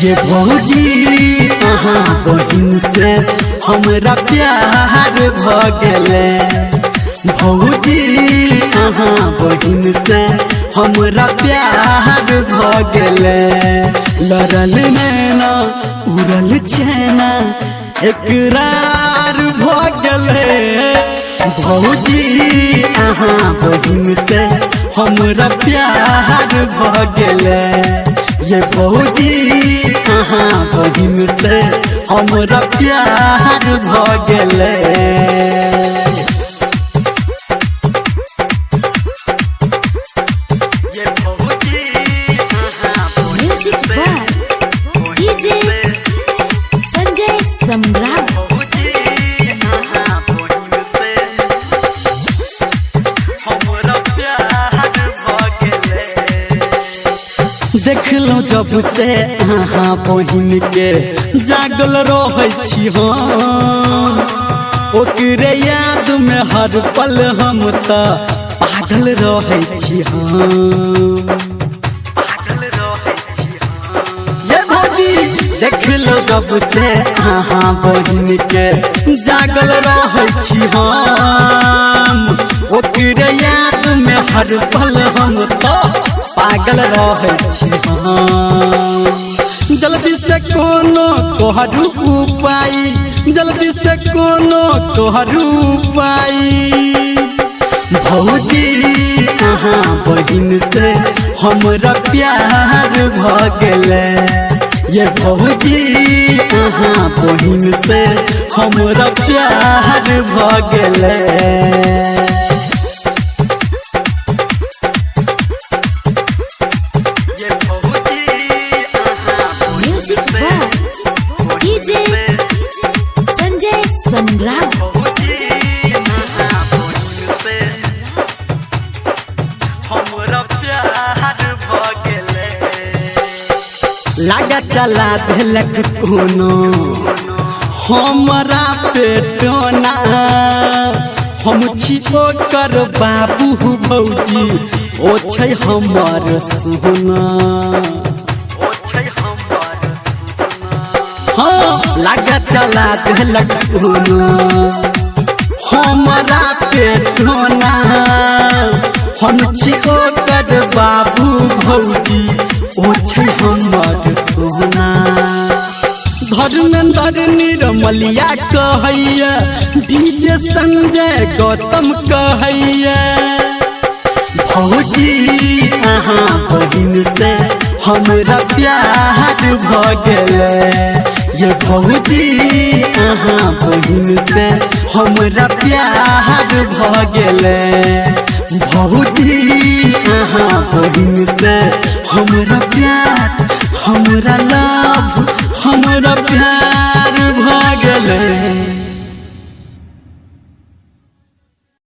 ये भौजी अहाँ बहिन से हमरा प्यार भगले। भौजी अहाँ बहिन से हमरा प्यार भगले। लड़ल नैना उड़ल चैना इकरार भगले। भौजी अहाँ बहिन से हमरा प्यार भगले। ये भौजी अहाँ बहिन से हमरा प्यार भगले। संजय सम्राट। देख लो जब से अहाँ बहिन के जागल रहे छी हम। ओकरे याद में हर पल हम तो पागल रहे छी हम। ये भौजी देख लो जब से अहाँ बहिन के जागल रहे छी हम। ओकरे याद में हर पल हम तो पागल रहे छी हम। जल्दी से कोनो कोहरू उपाय, जल्दी से कोनो कोहरू उपाय। भौजी अहाँ बहिन से हमरा प्यार भगले। ये भौजी अहाँ बहिन से हमरा प्यार भगले। संजय सम्राट। लागा चला देलक कोनो हमरा पेटोना। हम छी ओकर बाबू भौजी ओ छै हमर सोना। हाँ लागा चला देलक कोनो हमरा पेटोना। हम छी ओकर बाबू भौजी ओ छै हमर सोना। धर्मेंद्र निर्मलिया कहैया, डीजे संजय गौतम कहैया। भौजी अहाँ बहिन से हमरा प्यार भगले। ये भौजी अहाँ बहिन से हमरा प्यार भगले। भौजी अहाँ बहिन से हमरा प्यार हमरा